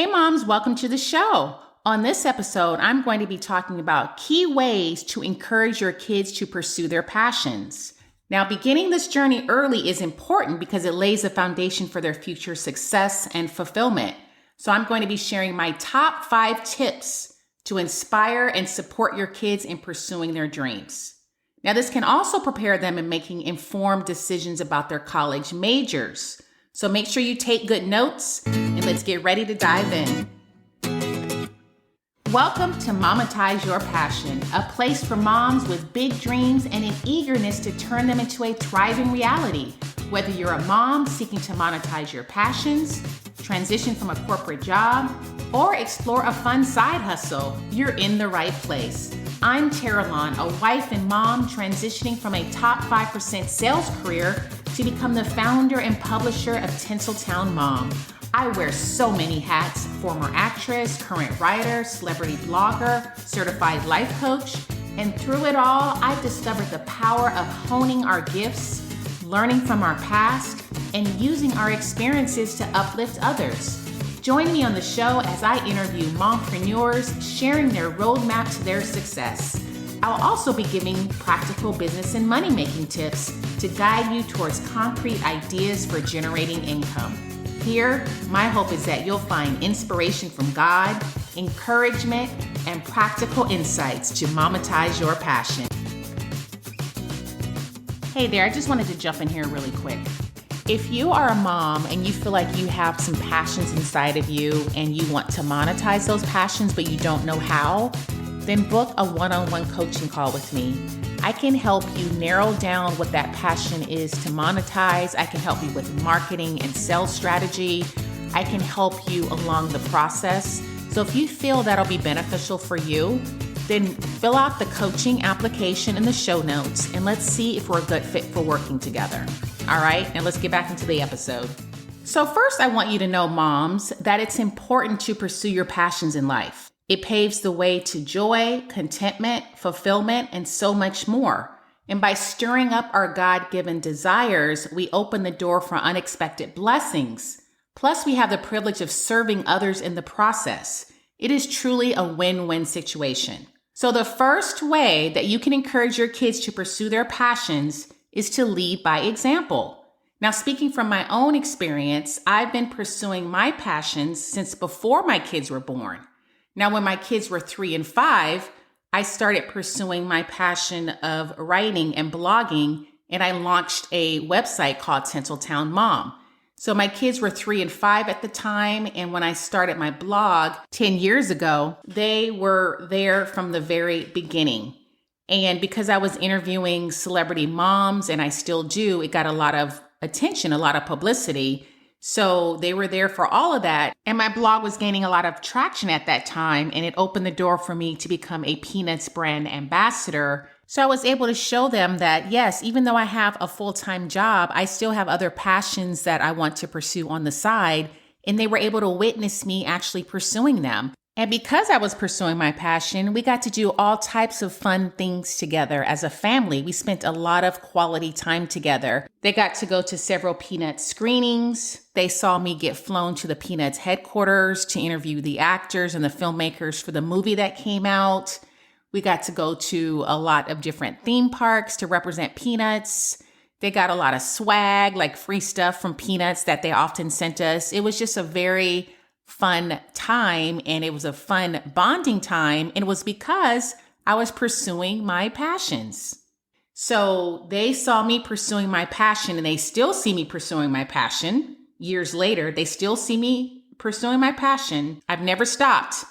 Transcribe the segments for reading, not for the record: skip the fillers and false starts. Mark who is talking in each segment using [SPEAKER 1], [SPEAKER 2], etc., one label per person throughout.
[SPEAKER 1] Hey moms, welcome to the show. On this episode, I'm going to be talking about key ways to encourage your kids to pursue their passions. Now, beginning this journey early is important because it lays a foundation for their future success and fulfillment. So I'm going to be sharing my top 5 tips to inspire and support your kids in pursuing their dreams. Now, this can also prepare them in making informed decisions about their college majors. So make sure you take good notes and let's get ready to dive in. Welcome to MOMetize Your Passion, a place for moms with big dreams and an eagerness to turn them into a thriving reality. Whether you're a mom seeking to monetize your passions, transition from a corporate job, or explore a fun side hustle, you're in the right place. I'm Teralon, a wife and mom transitioning from a top 5% sales career to become the founder and publisher of Tinseltown Mom. I wear so many hats: former actress, current writer, celebrity blogger, certified life coach, and through it all, I've discovered the power of honing our gifts, learning from our past, and using our experiences to uplift others. Join me on the show as I interview mompreneurs sharing their roadmap to their success. I'll also be giving practical business and money-making tips to guide you towards concrete ideas for generating income. Here, my hope is that you'll find inspiration from God, encouragement, and practical insights to mometize your passion. Hey there, I just wanted to jump in here really quick. If you are a mom and you feel like you have some passions inside of you and you want to monetize those passions but you don't know how, then book a one-on-one coaching call with me. I can help you narrow down what that passion is to monetize. I can help you with marketing and sales strategy. I can help you along the process. So if you feel that'll be beneficial for you, then fill out the coaching application in the show notes and let's see if we're a good fit for working together. All right, and let's get back into the episode. So first, I want you to know, moms, that it's important to pursue your passions in life. It paves the way to joy, contentment, fulfillment, and so much more. And by stirring up our God-given desires, we open the door for unexpected blessings. Plus, we have the privilege of serving others in the process. It is truly a win-win situation. So the first way that you can encourage your kids to pursue their passions is to lead by example. Now, speaking from my own experience, I've been pursuing my passions since before my kids were born. Now, when my kids were 3 and 5, I started pursuing my passion of writing and blogging, and I launched a website called Tinseltown Mom. So my kids were 3 and 5 at the time, and when I started my blog 10 years ago, they were there from the very beginning. And because I was interviewing celebrity moms, and I still do, it got a lot of attention, a lot of publicity. So they were there for all of that. And my blog was gaining a lot of traction at that time. And it opened the door for me to become a Peanuts brand ambassador. So I was able to show them that, yes, even though I have a full-time job, I still have other passions that I want to pursue on the side. And they were able to witness me actually pursuing them. And because I was pursuing my passion, we got to do all types of fun things together as a family. We spent a lot of quality time together. They got to go to several Peanuts screenings. They saw me get flown to the Peanuts headquarters to interview the actors and the filmmakers for the movie that came out. We got to go to a lot of different theme parks to represent Peanuts. They got a lot of swag, like free stuff from Peanuts that they often sent us. It was just a very fun time, and it was a fun bonding time, and it was because I was pursuing my passions. So they saw me pursuing my passion, and they still see me pursuing my passion. Years later, they still see me pursuing my passion. I've never stopped,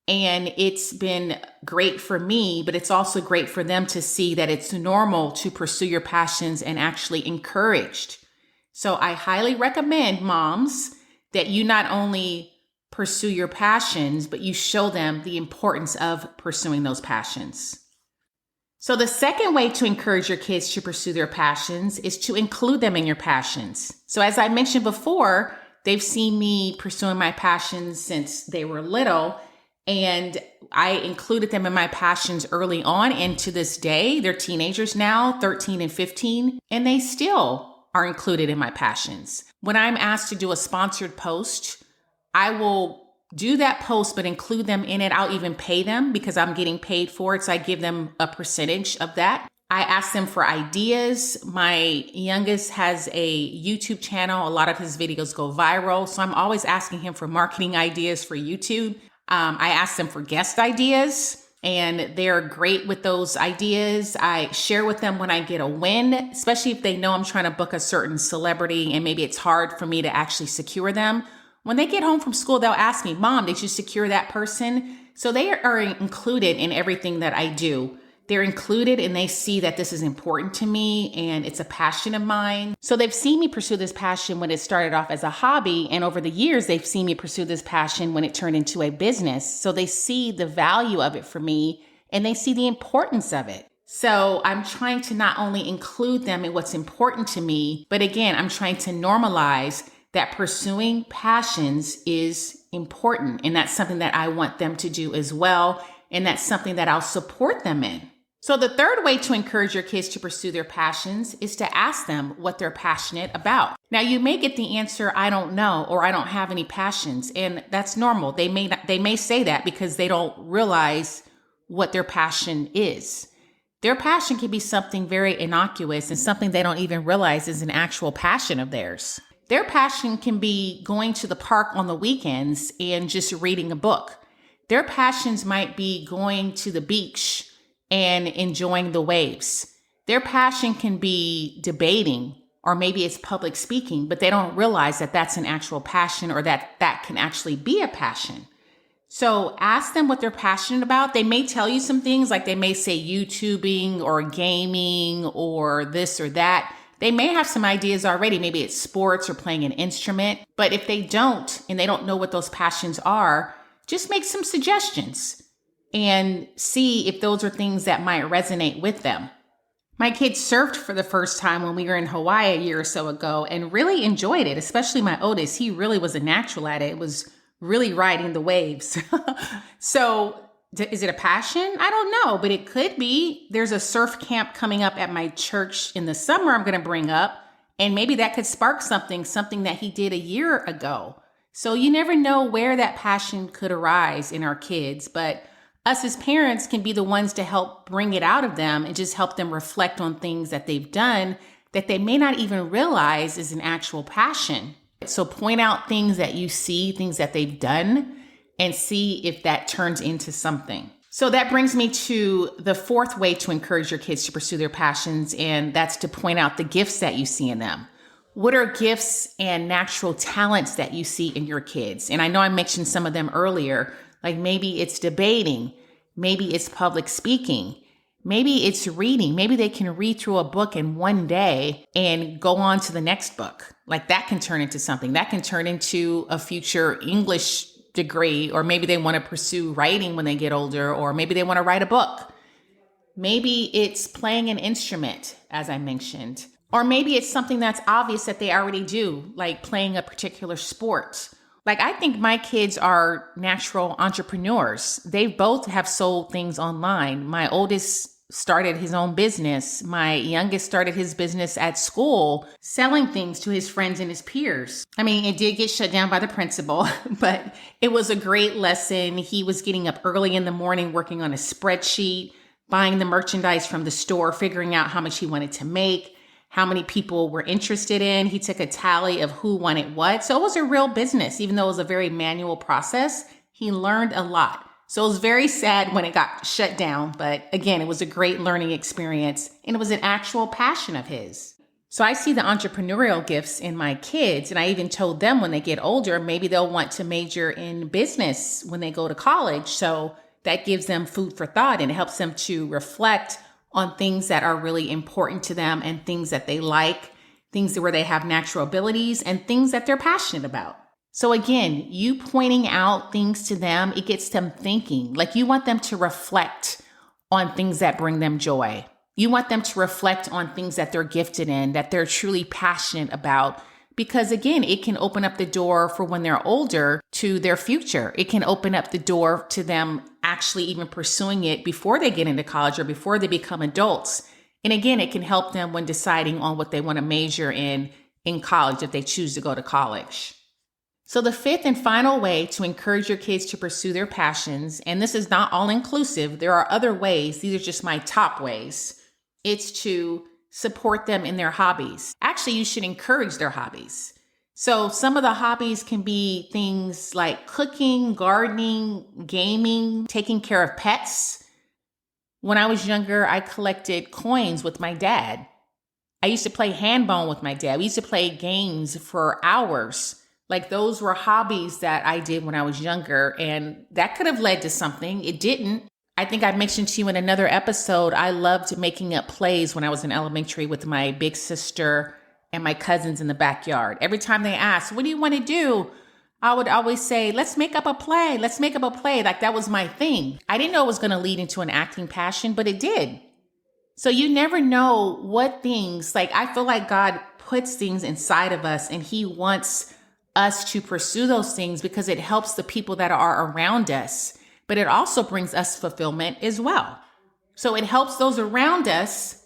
[SPEAKER 1] and it's been great for me, but it's also great for them to see that it's normal to pursue your passions and actually encouraged. So I highly recommend, moms, that you not only pursue your passions, but you show them the importance of pursuing those passions. So the second way to encourage your kids to pursue their passions is to include them in your passions. So as I mentioned before, they've seen me pursuing my passions since they were little, and I included them in my passions early on, and to this day, they're teenagers now, 13 and 15, and they still are included in my passions. When I'm asked to do a sponsored post, I will do that post, but include them in it. I'll even pay them because I'm getting paid for it. So I give them a percentage of that. I ask them for ideas. My youngest has a YouTube channel. A lot of his videos go viral. So I'm always asking him for marketing ideas for YouTube. I ask them for guest ideas, and they're great with those ideas. I share with them when I get a win, especially if they know I'm trying to book a certain celebrity and maybe it's hard for me to actually secure them. When they get home from school, they'll ask me, Mom, did you secure that person? So they are included in everything that I do. They're included and they see that this is important to me and it's a passion of mine. So they've seen me pursue this passion when it started off as a hobby. And over the years, they've seen me pursue this passion when it turned into a business. So they see the value of it for me and they see the importance of it. So I'm trying to not only include them in what's important to me, but again, I'm trying to normalize that pursuing passions is important. And that's something that I want them to do as well. And that's something that I'll support them in. So the third way to encourage your kids to pursue their passions is to ask them what they're passionate about. Now, you may get the answer, I don't know, or I don't have any passions. And that's normal. They may say that because they don't realize what their passion is. Their passion can be something very innocuous and something they don't even realize is an actual passion of theirs. Their passion can be going to the park on the weekends and just reading a book. Their passions might be going to the beach and enjoying the waves. Their passion can be debating, or maybe it's public speaking, but they don't realize that that's an actual passion or that can actually be a passion. So ask them what they're passionate about. They may tell you some things, like they may say YouTubing or gaming or this or that. They may have some ideas already. Maybe it's sports or playing an instrument. But if they don't, and they don't know what those passions are, just make some suggestions and see if those are things that might resonate with them. My kids surfed for the first time when we were in Hawaii a year or so ago and really enjoyed it, especially my oldest. He really was a natural at it. It was really riding the waves. So is it a passion? I don't know, but it could be. There's a surf camp coming up at my church in the summer I'm going to bring up, and maybe that could spark something that he did a year ago. So you never know where that passion could arise in our kids, but us as parents can be the ones to help bring it out of them and just help them reflect on things that they've done that they may not even realize is an actual passion. So point out things that you see, things that they've done, and see if that turns into something. So that brings me to the fourth way to encourage your kids to pursue their passions, and that's to point out the gifts that you see in them. What are gifts and natural talents that you see in your kids? And I know I mentioned some of them earlier, like maybe it's debating, maybe it's public speaking, maybe it's reading. Maybe they can read through a book in one day and go on to the next book. Like that can turn into something. That can turn into a future English degree, or maybe they want to pursue writing when they get older, or maybe they want to write a book. Maybe it's playing an instrument, as I mentioned. Or maybe it's something that's obvious that they already do, like playing a particular sport. Like I think my kids are natural entrepreneurs. They both have sold things online. My oldest started his own business. My youngest started his business at school, selling things to his friends and his peers. I mean, it did get shut down by the principal, but it was a great lesson. He was getting up early in the morning, working on a spreadsheet, buying the merchandise from the store, figuring out how much he wanted to make, how many people were interested in. He took a tally of who wanted what. So it was a real business. Even though it was a very manual process, he learned a lot. So it was very sad when it got shut down. But again, it was a great learning experience and it was an actual passion of his. So I see the entrepreneurial gifts in my kids. And I even told them when they get older, maybe they'll want to major in business when they go to college. So that gives them food for thought and it helps them to reflect on things that are really important to them and things that they like, things where they have natural abilities and things that they're passionate about. So again, you pointing out things to them, it gets them thinking. Like you want them to reflect on things that bring them joy. You want them to reflect on things that they're gifted in, that they're truly passionate about. Because again, it can open up the door for when they're older to their future. It can open up the door to them actually even pursuing it before they get into college or before they become adults. And again, it can help them when deciding on what they want to major in college if they choose to go to college. So the fifth and final way to encourage your kids to pursue their passions, and this is not all inclusive, there are other ways, these are just my top ways, it's to support them in their hobbies. Actually, you should encourage their hobbies. So some of the hobbies can be things like cooking, gardening, gaming, taking care of pets. When I was younger, I collected coins with my dad. I used to play handball with my dad. We used to play games for hours. Like those were hobbies that I did when I was younger, and that could have led to something. It didn't. I think I mentioned to you in another episode, I loved making up plays when I was in elementary with my big sister and my cousins in the backyard. Every time they asked, what do you want to do? I would always say, let's make up a play. Let's make up a play. Like that was my thing. I didn't know it was going to lead into an acting passion, but it did. So you never know what things, like I feel like God puts things inside of us and he wants us to pursue those things because it helps the people that are around us, but it also brings us fulfillment as well. So it helps those around us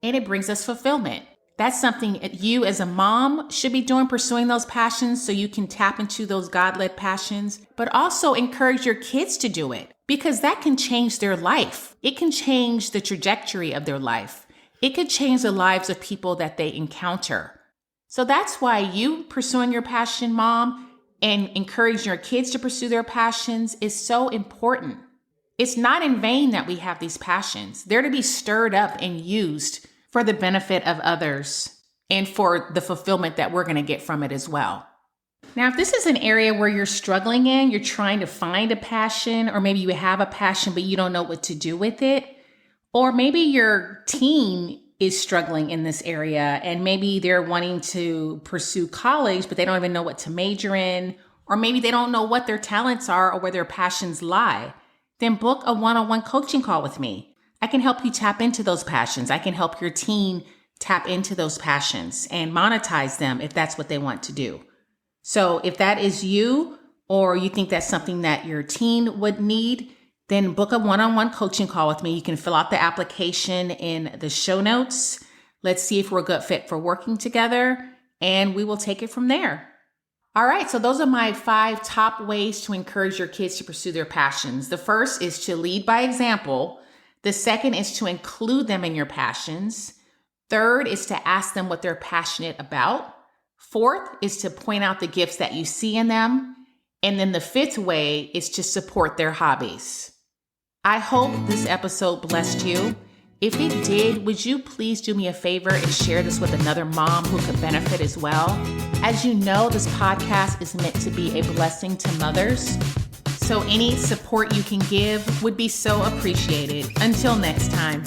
[SPEAKER 1] and it brings us fulfillment. That's something you as a mom should be doing, pursuing those passions so you can tap into those God-led passions, but also encourage your kids to do it because that can change their life. It can change the trajectory of their life. It could change the lives of people that they encounter. So that's why you pursuing your passion, mom, and encouraging your kids to pursue their passions is so important. It's not in vain that we have these passions. They're to be stirred up and used for the benefit of others and for the fulfillment that we're going to get from it as well. Now, if this is an area where you're struggling in, you're trying to find a passion, or maybe you have a passion, but you don't know what to do with it, or maybe your teen is struggling in this area and maybe they're wanting to pursue college, but they don't even know what to major in, or maybe they don't know what their talents are or where their passions lie, then book a one-on-one coaching call with me. I can help you tap into those passions. I can help your teen tap into those passions and monetize them if that's what they want to do. So if that is you, or you think that's something that your teen would need, then book a one-on-one coaching call with me. You can fill out the application in the show notes. Let's see if we're a good fit for working together, and we will take it from there. All right, so those are my 5 top ways to encourage your kids to pursue their passions. The first is to lead by example. The second is to include them in your passions. Third is to ask them what they're passionate about. Fourth is to point out the gifts that you see in them. And then the 5th way is to support their hobbies. I hope this episode blessed you. If it did, would you please do me a favor and share this with another mom who could benefit as well? As you know, this podcast is meant to be a blessing to mothers. So any support you can give would be so appreciated. Until next time.